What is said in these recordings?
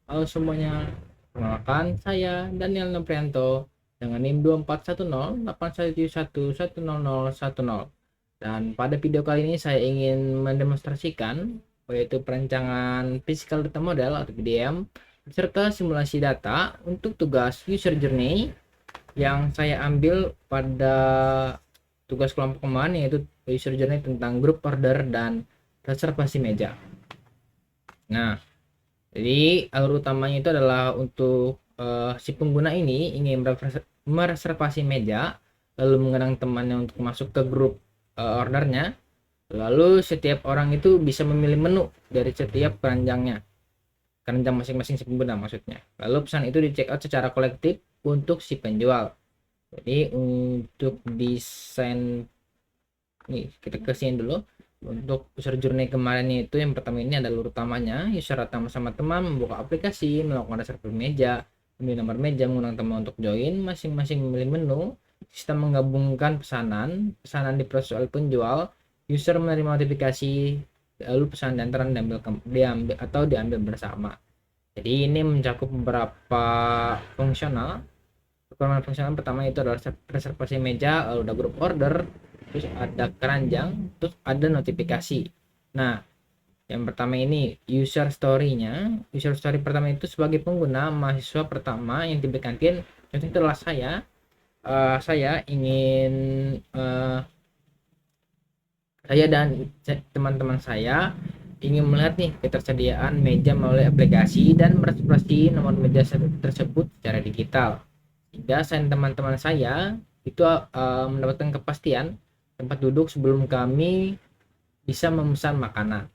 Halo semuanya, perkenalkan saya Daniel Noprianto dengan NIM 241081711010. Dan pada video kali ini saya ingin mendemonstrasikan yaitu perancangan Physical Data Model atau PDM serta simulasi data untuk tugas user journey yang saya ambil pada tugas kelompok kemarin, yaitu user journey tentang group order dan reservasi meja. Nah, jadi alur utamanya itu adalah untuk si pengguna ini ingin mereservasi meja, lalu mengundang temannya untuk masuk ke grup ordernya. Lalu setiap orang itu bisa memilih menu dari setiap keranjang masing-masing si pengguna maksudnya. Lalu pesan itu di check out secara kolektif untuk si penjual. Jadi untuk desain nih kita ke sini dulu. Untuk user journey kemarin itu yang pertama ini adalah utamanya user datang bersama teman, membuka aplikasi, melakukan reservasi meja, memilih nomor meja, mengundang teman untuk join, masing-masing memilih menu, sistem menggabungkan pesanan diproses oleh penjual, user menerima notifikasi, lalu pesan diantar diambil bersama. Jadi ini mencakup beberapa fungsional. Kekurangan fungsional pertama itu adalah reservasi meja, lalu ada group order, terus ada keranjang, terus ada notifikasi. Nah, yang pertama ini user story-nya. User story pertama itu sebagai pengguna mahasiswa pertama yang tiba kantin. Contoh itulah saya ingin saya dan teman-teman saya ingin melihat nih ketersediaan meja melalui aplikasi dan mereservasi nomor meja tersebut secara digital. Sehingga saya dan teman-teman saya itu mendapatkan kepastian tempat duduk sebelum kami bisa memesan makanan.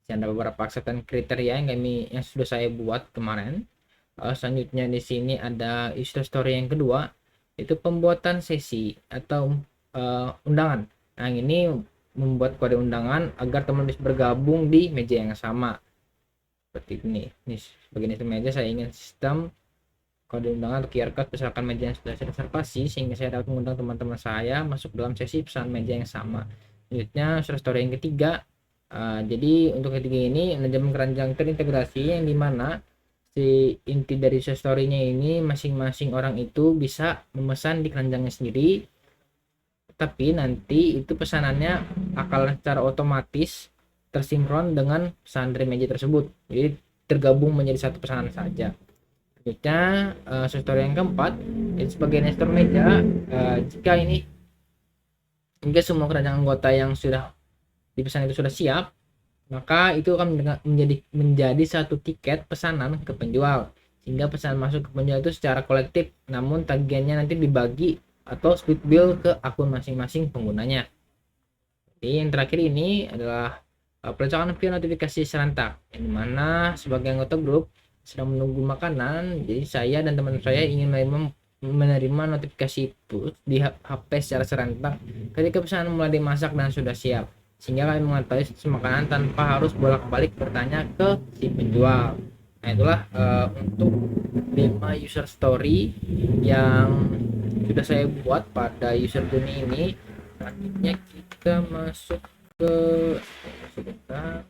Ada beberapa akses kriteria yang sudah saya buat kemarin. Selanjutnya di sini ada user story yang kedua, itu pembuatan sesi atau undangan. Nah, ini membuat kode undangan agar teman bisa bergabung di meja yang sama. Seperti ini. Ini bagian itu meja saya ingin sistem kode undangan atau QR code misalkan meja yang sudah saya reservasi sehingga saya dapat mengundang teman-teman saya masuk dalam sesi pesan meja yang sama. Selanjutnya user story yang ketiga. Jadi untuk ketiga ini manajemen keranjang terintegrasi yang dimana si inti dari user story-nya ini masing-masing orang itu bisa memesan di keranjangnya sendiri, tapi nanti itu pesanannya akan secara otomatis tersinkron dengan pesan dari meja tersebut, jadi tergabung menjadi satu pesanan saja. Selanjutnya user story yang keempat itu sebagai nestor meja. Jika ini hingga semua keranjang anggota yang sudah dipesan itu sudah siap, maka itu akan menjadi satu tiket pesanan ke penjual, sehingga pesanan masuk ke penjual itu secara kolektif, namun tagihannya nanti dibagi atau split bill ke akun masing-masing penggunanya. Jadi yang terakhir ini adalah pelancaran via notifikasi serentak, yang dimana sebagai anggota grup sedang menunggu makanan, jadi saya dan teman saya ingin menerima notifikasi push di HP secara serentak ketika pesanan mulai dimasak dan sudah siap, sehingga kami mengetahui makanan tanpa harus bolak-balik bertanya ke si penjual. Nah, itulah untuk 5 user story yang sudah saya buat pada user journey ini. Selanjutnya kita masuk ke sebentar.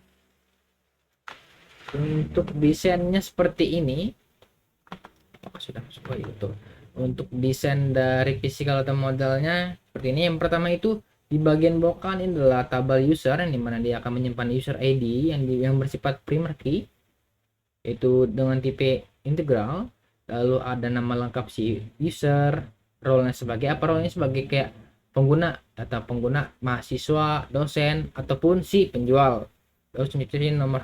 Untuk desainnya seperti ini. Apakah sudah masuk ke YouTube? Untuk desain dari physical atau modelnya seperti ini. Yang pertama itu di bagian bawah kanan ini adalah tabel user, yang dimana dia akan menyimpan user ID yang bersifat primary key, yaitu dengan tipe integral. Lalu ada nama lengkap si user, role-nya sebagai apa, role-nya sebagai kayak pengguna, data pengguna, mahasiswa, dosen, ataupun si penjual. Terus selanjutnya nomor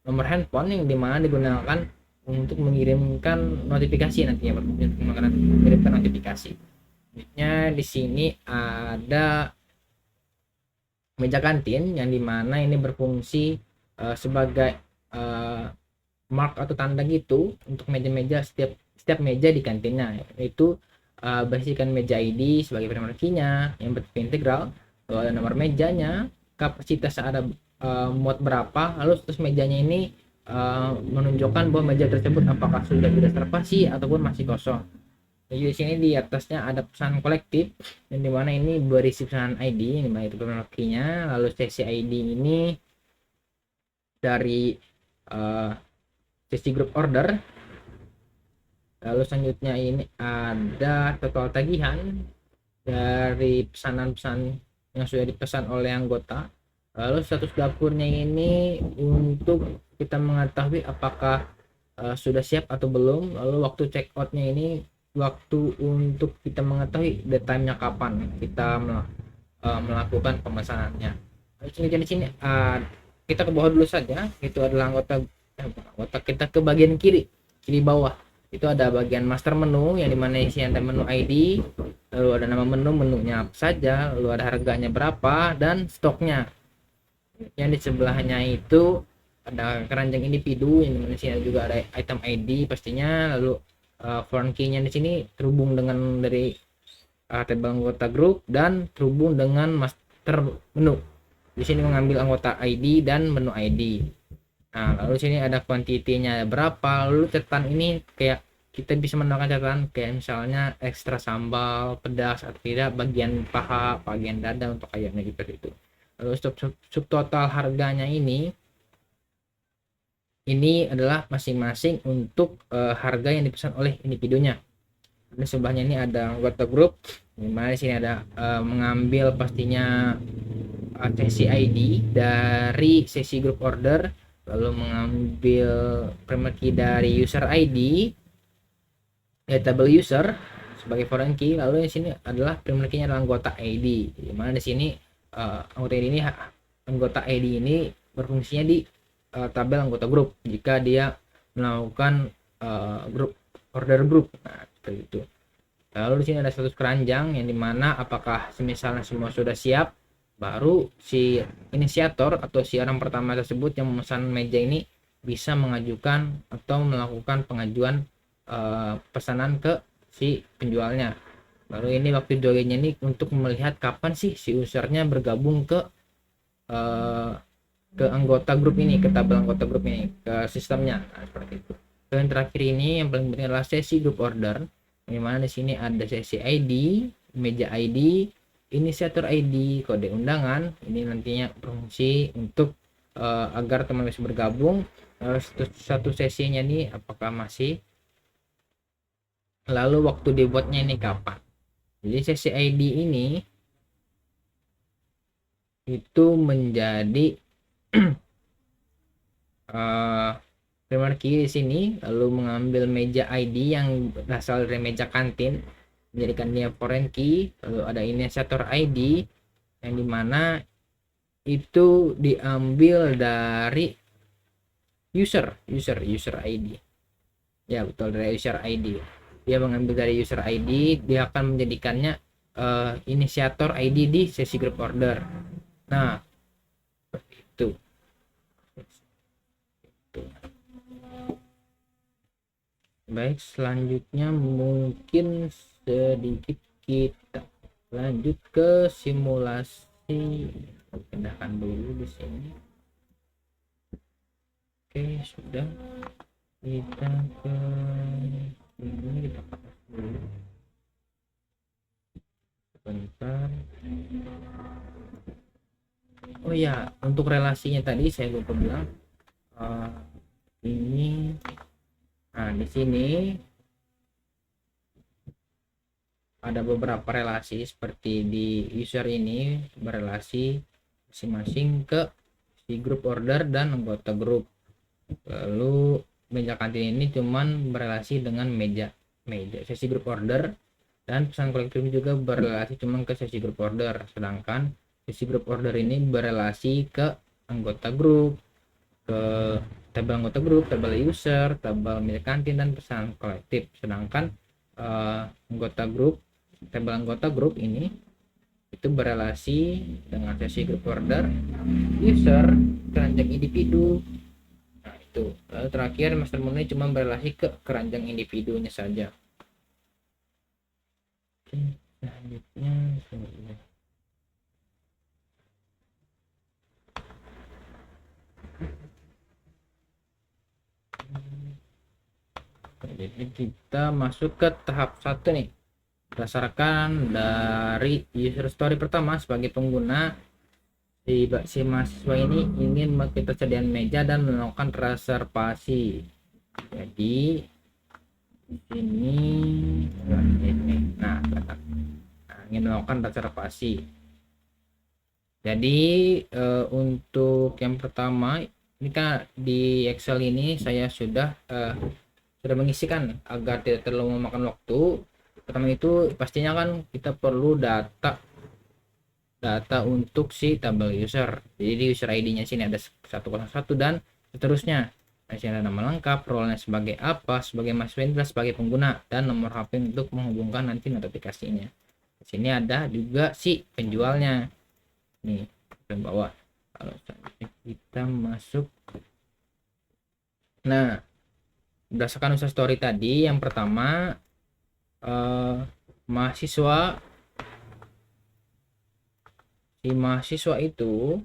nomor handphone yang dimana digunakan untuk mengirimkan notifikasi nantinya, mengirimkan notifikasi. Selanjutnya di sini ada meja kantin yang dimana ini berfungsi sebagai mark atau tanda gitu untuk meja-meja setiap meja di kantinnya, yaitu basikan meja ID sebagai primary key-nya yang bertipe integral, lalu ada nomor mejanya, kapasitas ada muat berapa, lalu terus mejanya ini menunjukkan bahwa meja tersebut apakah sudah direservasi ataupun masih kosong. Jadi di sini di atasnya ada pesan kolektif, dan dimana ini berisi pesanan ID, ini itu primary key-nya, lalu sesi ID ini dari sesi group order. Lalu selanjutnya ini ada total tagihan dari pesanan-pesan yang sudah dipesan oleh anggota. Lalu status dapurnya ini untuk kita mengetahui apakah sudah siap atau belum. Lalu waktu check outnya ini waktu untuk kita mengetahui deadline-nya kapan kita melakukan pemesanannya. Di sini kita ke bawah dulu saja. Itu adalah anggota kita ke bagian kiri bawah. Itu ada bagian master menu yang dimana isinya ada menu ID, lalu ada nama menunya apa saja, lalu ada harganya berapa dan stoknya. Yang di sebelahnya itu ada keranjang individu yang dimana sini juga ada item ID pastinya, lalu foreign key-nya di sini terhubung dengan dari tabel anggota grup dan terhubung dengan master menu. Di sini mengambil anggota ID dan menu ID. Nah, lalu sini ada kuantitinya berapa. Lalu catatan ini kayak kita bisa menambahkan catatan kayak misalnya ekstra sambal, pedas atau tidak, bagian paha, bagian dada untuk ayamnya seperti itu. Lalu subtotal harganya ini adalah masing-masing untuk harga yang dipesan oleh individunya. Di sebelahnya ini ada anggota grup, dimana di sini ada mengambil pastinya sesi ID dari sesi group order, lalu mengambil primary key dari user ID, table user sebagai foreign key, lalu di sini adalah primary key-nya adalah anggota ID, dimana di sini anggota ID ini berfungsinya di tabel anggota grup jika dia melakukan grup order grup. Nah, seperti itu. Lalu di sini ada status keranjang yang dimana apakah misalnya semua sudah siap, baru si inisiator atau si orang pertama tersebut yang memesan meja ini bisa mengajukan atau melakukan pengajuan pesanan ke si penjualnya. Baru ini waktu joinnya ini untuk melihat kapan sih si usernya bergabung ke anggota grup ini, ke tabel anggota grup ini, ke sistemnya. Nah, seperti itu. Dan terakhir ini yang paling penting adalah sesi group order, di mana di sini ada sesi ID, meja ID, inisiator ID, kode undangan. Ini nantinya berfungsi untuk agar teman bisa bergabung. Satu sesinya nih apakah masih, lalu waktu dibuatnya ini kapan. Jadi sesi ID ini itu menjadi primary key di sini, lalu mengambil meja ID yang berasal dari meja kantin, menjadikan dia foreign key. Lalu ada inisiator ID yang dimana itu diambil dari user ID. Ya betul, dari user ID. Dia mengambil dari user ID, dia akan menjadikannya inisiator ID di sesi group order. Nah, seperti itu. Baik, selanjutnya mungkin sedikit kita lanjut ke simulasi. Pindahkan dulu di sini. Oke, sudah. Kita ke ini, kita pakai dulu. Sebentar. Oh ya, untuk relasinya tadi saya lupa bilang. Ini, nah di sini ada beberapa relasi seperti di user ini berelasi masing-masing ke si group order dan anggota grup. Lalu meja kantin ini cuman berelasi dengan meja sesi group order, dan pesan kolektif juga berelasi cuman ke sesi group order, sedangkan sesi group order ini berelasi ke anggota grup, ke tabel anggota grup, tabel user, tabel meja kantin dan pesan kolektif. Sedangkan anggota grup, tabel anggota grup ini itu berelasi dengan sesi group order, user, keranjang individu. Nah itu. Lalu terakhir master menu cuma berelasi ke keranjang individunya saja. Oke, selanjutnya jadi kita masuk ke tahap 1 nih. Berdasarkan dari user story pertama, sebagai pengguna si mahasiswa ini ingin ketersediaan meja dan melakukan reservasi. Jadi di sini nah ingin melakukan reservasi. Jadi untuk yang pertama ini kan di Excel ini saya sudah mengisikan agar tidak terlalu memakan waktu. Pertama itu pastinya kan kita perlu data untuk si tabel user. Jadi di user ID-nya sini ada 101 dan seterusnya. Di sini ada nama lengkap, role-nya sebagai apa, sebagai mahasiswa, sebagai pengguna, dan nomor HP untuk menghubungkan nanti notifikasinya. Di sini ada juga si penjualnya. Nih, ke bawah. Kalau kita masuk. Nah, berdasarkan user story tadi, yang pertama mahasiswa itu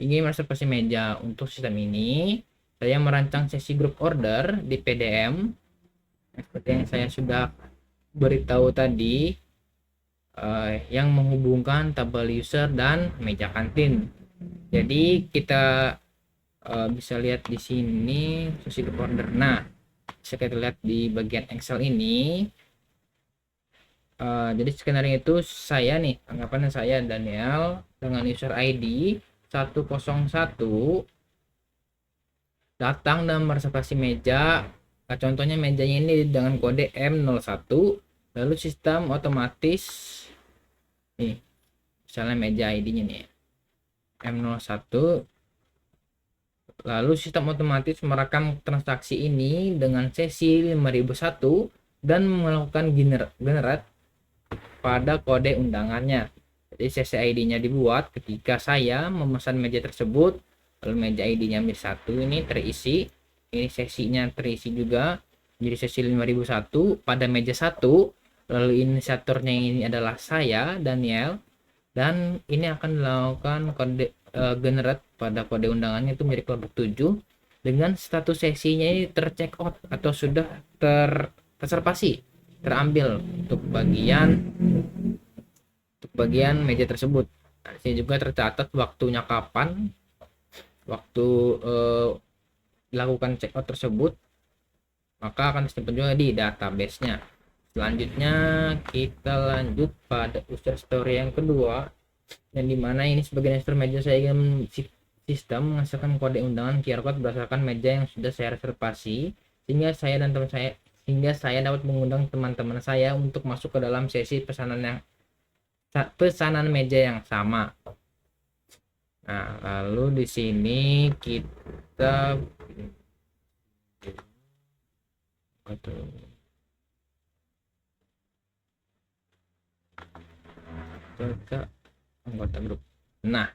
ingin mereservasi meja. Untuk sistem ini saya merancang sesi group order di PDM seperti yang saya sudah beritahu tadi, yang menghubungkan tabel user dan meja kantin. Jadi kita bisa lihat di sini sesi group order. Nah, bisa kita lihat di bagian Excel ini. Jadi skenario itu saya nih, anggapannya saya Daniel dengan user ID 101 datang dan mereservasi meja. Contohnya mejanya ini dengan kode M01, lalu sistem otomatis nih, misalnya meja ID-nya nih M01, lalu sistem otomatis merekam transaksi ini dengan sesi 5001 dan melakukan generate pada kode undangannya. Jadi sesi ID-nya dibuat ketika saya memesan meja tersebut, lalu meja ID-nya M1 ini terisi, ini sesinya terisi juga jadi sesi 5001 pada meja 1, lalu inisiatornya ini adalah saya Daniel, dan ini akan dilakukan kode generate pada kode undangannya itu menjadi kelompok 7 dengan status sesinya ini tercheck out atau sudah terreservasi, terambil untuk bagian meja tersebut. Nah, sini juga tercatat waktunya kapan waktu dilakukan check out tersebut, maka akan disimpan juga di database-nya. Selanjutnya kita lanjut pada user story yang kedua, yang dimana ini sebagai user meja saya ingin sistem menghasilkan kode undangan QR code berdasarkan meja yang sudah saya reservasi, sehingga saya dapat mengundang teman-teman saya untuk masuk ke dalam sesi pesanan meja yang sama. Nah, lalu di sini kita anggota grup. Nah,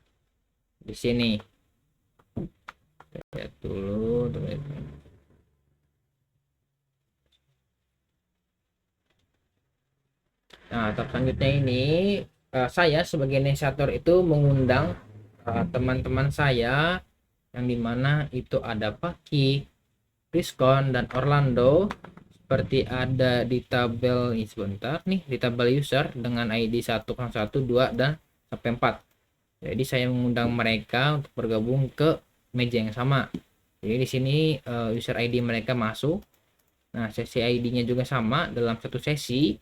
di sini lihat dulu. Nah, selanjutnya ini saya sebagai inisiator itu mengundang teman-teman saya yang dimana itu ada Paki, Priskon, dan Orlando, seperti ada di tabel ini sebentar nih, di tabel user dengan ID 1, 2, dan sampai 4. Jadi saya mengundang mereka untuk bergabung ke meja yang sama. Jadi di sini user ID mereka masuk. Nah, sesi ID-nya juga sama dalam satu sesi,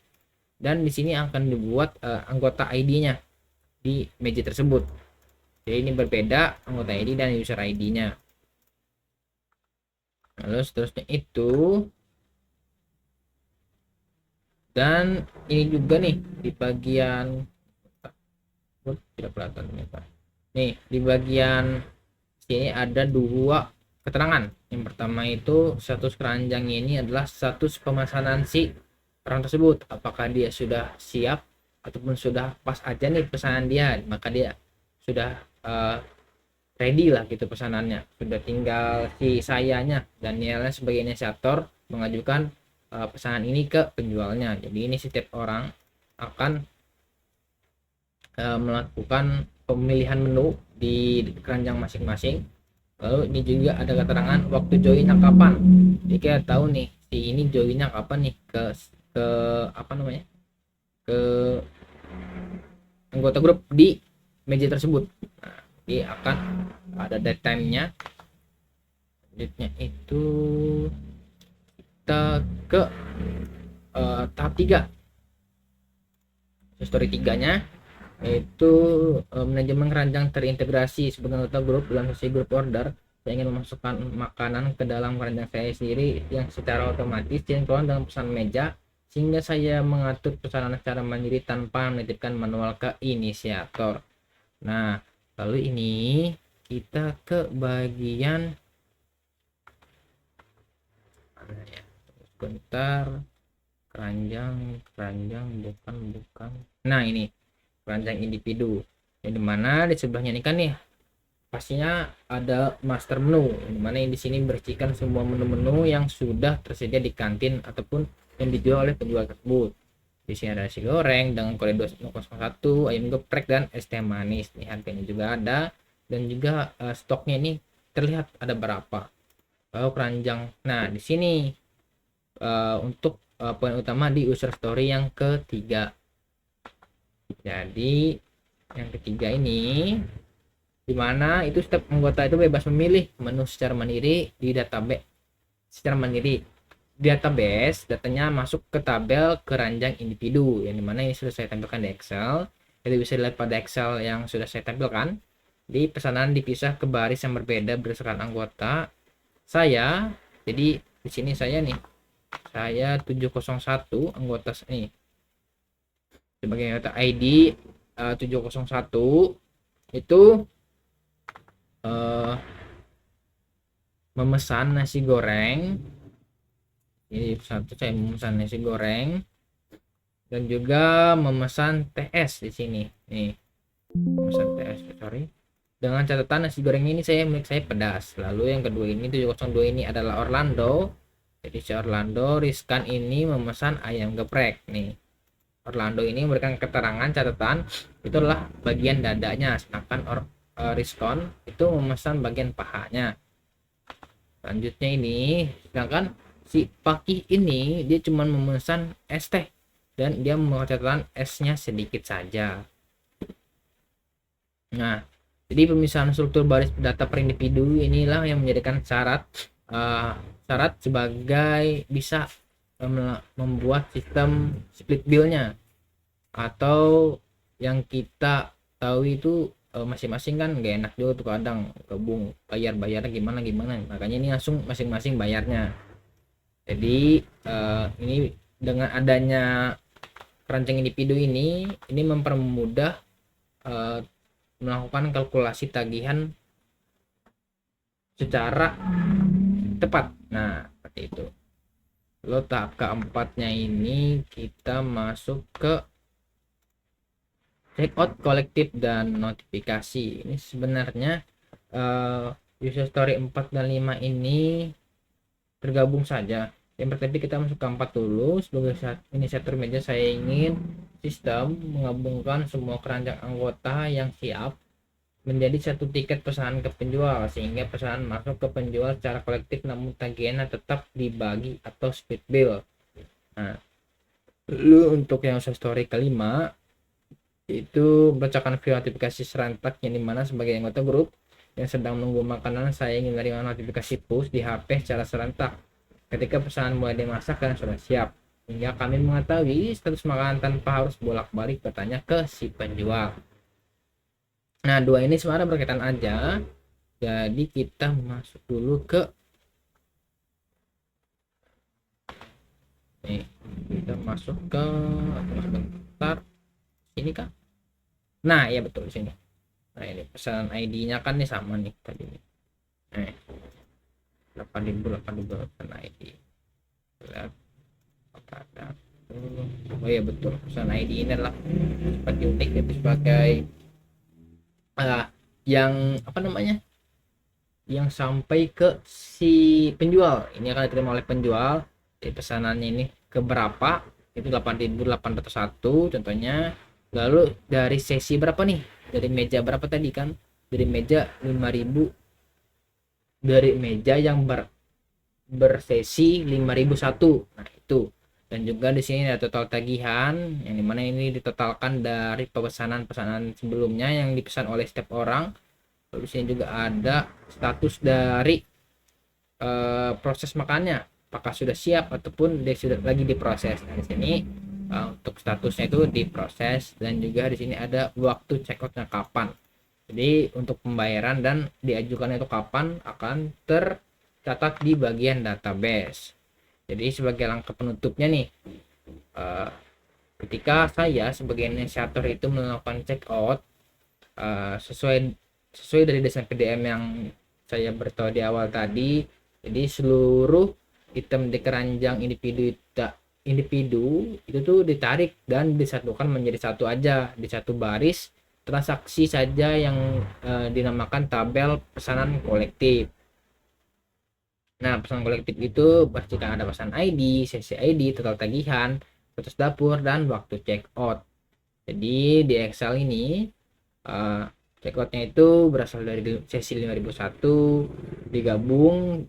dan di sini akan dibuat anggota ID-nya di meja tersebut. Jadi ini berbeda anggota ID dan user ID-nya. Lalu seterusnya itu, dan ini juga nih di bagian tidak kelihatan nih, di bagian sini ada dua keterangan. Yang pertama itu status keranjangnya ini adalah status pemesanan si orang tersebut, apakah dia sudah siap ataupun sudah pas aja nih pesanan dia, maka dia sudah ready lah gitu pesanannya, sudah tinggal si sayanya Danielnya sebagai inisiator mengajukan pesanan ini ke penjualnya. Jadi ini setiap orang akan melakukan pemilihan menu di keranjang masing-masing. Lalu ini juga ada keterangan waktu joinnya kapan. Jadi kita tahu nih si ini joinnya kapan nih ke apa namanya, ke anggota grup di meja tersebut. Nah, dia akan ada date time-nya. Date-nya itu kita ke tahap 3. Story 3-nya yaitu manajemen keranjang terintegrasi. Sebagai anggota grup dalam sesi grup order, saya ingin memasukkan makanan ke dalam keranjang saya sendiri yang secara otomatis sinkron dengan pesan meja, sehingga saya mengatur pesanan secara mandiri tanpa menitipkan manual ke inisiator. Nah, lalu ini kita ke bagian mana ya? Sebentar, keranjang bukan. Nah, ini keranjang individu. Yang dimana di sebelahnya ini kan nih pastinya ada master menu, dimana di sini berisikan semua menu-menu yang sudah tersedia di kantin ataupun yang dijual oleh penjual tersebut. Di sini ada nasi goreng dengan kode 2001, ayam geprek, dan es teh manis. Nih harganya juga ada, dan juga stoknya ini terlihat ada berapa. Lalu keranjang. Nah, di sini untuk poin utama di user story yang ketiga. Jadi yang ketiga ini dimana itu setiap anggota itu bebas memilih menu secara mandiri di database. Datanya masuk ke tabel keranjang individu, yang dimana ini sudah saya tampilkan di Excel. Jadi bisa dilihat pada Excel yang sudah saya tampilkan, di pesanan dipisah ke baris yang berbeda berdasarkan anggota saya. Jadi di sini saya 701 anggota ini sebagai anggota ID 701 itu memesan nasi goreng. Ini satu saya memesan nasi goreng dan juga memesan TS di sini. Nih, memesan TS, sorry. Dengan catatan nasi goreng ini saya pedas. Lalu yang kedua ini 702 ini adalah Orlando. Jadi si Orlando Rizkan ini memesan ayam geprek. Nih, Orlando ini memberikan keterangan catatan itu adalah bagian dadanya, sedangkan Rizkan itu memesan bagian pahanya. Selanjutnya ini, sedangkan si Pakih ini dia cuma memesan es teh dan dia membawa catatan esnya sedikit saja. Nah, jadi pemisahan struktur baris data per individu inilah yang menjadikan syarat sebagai bisa membuat sistem split bill-nya, atau yang kita tahu itu masing-masing kan gak enak juga tuh kadang gabung bayarnya gimana, makanya ini langsung masing-masing bayarnya. Jadi ini dengan adanya keranjang individu ini mempermudah melakukan kalkulasi tagihan secara tepat. Nah, seperti itu. Lalu tahap keempatnya ini kita masuk ke checkout, kolektif, dan notifikasi. Ini sebenarnya user story 4 dan 5 ini tergabung saja. Yang pertama kita masuk ke 4 dulu. Sebagai inisiator meja, saya ingin sistem menggabungkan semua keranjang anggota yang siap menjadi satu tiket pesanan ke penjual, sehingga pesanan masuk ke penjual secara kolektif namun tagihannya tetap dibagi atau split bill. Nah, lalu untuk yang user story kelima itu bacakan video notifikasi serentak, yang dimana sebagai anggota grup yang sedang menunggu makanan, saya ingin menerima notifikasi push di HP secara serentak ketika pesanan mulai dimasak dan sudah siap, hingga kami mengetahui status makanan tanpa harus bolak-balik bertanya ke si penjual. Nah, dua ini sebenarnya berkaitan aja. Jadi kita masuk dulu ke sebentar ini kan. Nah, ya betul di sini. Nah, ini pesanan ID-nya kan nih sama nih tadi nih. 8.000 pesanan ID. Lihat ada. Oh ya betul, pesanan ID ini adalah sebagai unik, yaitu sebagai yang yang sampai ke si penjual ini akan diterima oleh penjual. Jadi pesanannya ini keberapa itu 8.801 contohnya. Lalu dari sesi berapa nih, dari meja berapa tadi kan, dari meja 5.000, dari meja yang bersesi 5.001. Nah itu. Dan juga di sini ada total tagihan, yang dimana ini ditotalkan dari pesanan sebelumnya yang dipesan oleh setiap orang. Lalu di sini juga ada status dari proses makannya, apakah sudah siap ataupun dia sudah lagi diproses. Nah, di sini untuk statusnya itu diproses, dan juga di sini ada waktu check outnya kapan. Jadi untuk pembayaran dan diajukan itu kapan akan tercatat di bagian database. Jadi sebagai langkah penutupnya nih, ketika saya sebagai inisiator itu melakukan check out sesuai dari desain PDM yang saya beritahu di awal tadi. Jadi seluruh item di keranjang individu itu tuh ditarik dan disatukan menjadi satu aja di satu baris transaksi saja yang dinamakan tabel pesanan kolektif. Nah, pesanan kolektif itu pastikan ada pesan ID, sesi ID, total tagihan, status dapur, dan waktu check out. Jadi di Excel ini checkoutnya itu berasal dari sesi 5001 digabung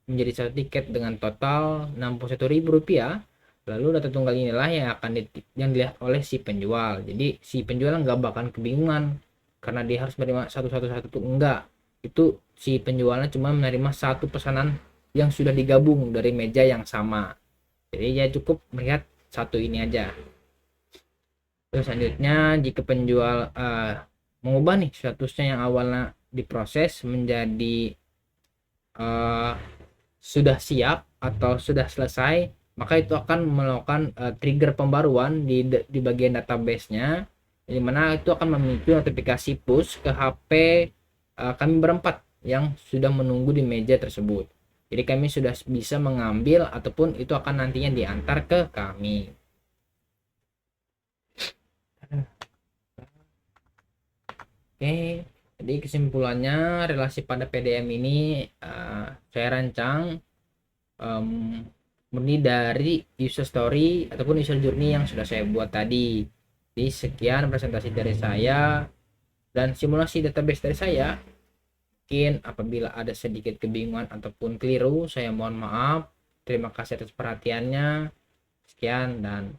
menjadi satu tiket dengan total Rp61.000. Lalu data tunggal inilah yang akan yang dilihat oleh si penjual. Jadi si penjual nggak bakal kebingungan karena dia harus menerima satu-satu tuh, enggak. Itu si penjualnya cuma menerima satu pesanan yang sudah digabung dari meja yang sama. Jadi ya cukup melihat satu ini aja. Terus selanjutnya jika penjual mengubah nih statusnya yang awalnya diproses menjadi sudah siap atau sudah selesai, maka itu akan melakukan trigger pembaruan di bagian database-nya, di mana itu akan memicu notifikasi push ke HP kami berempat yang sudah menunggu di meja tersebut. Jadi kami sudah bisa mengambil ataupun itu akan nantinya diantar ke kami. Oke, jadi kesimpulannya relasi pada PDM ini saya rancang murni dari user story ataupun user journey yang sudah saya buat tadi. Jadi sekian presentasi dari saya dan simulasi database dari saya. Mungkin apabila ada sedikit kebingungan ataupun keliru, saya mohon maaf. Terima kasih atas perhatiannya. Sekian dan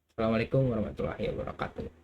Assalamualaikum warahmatullahi wabarakatuh.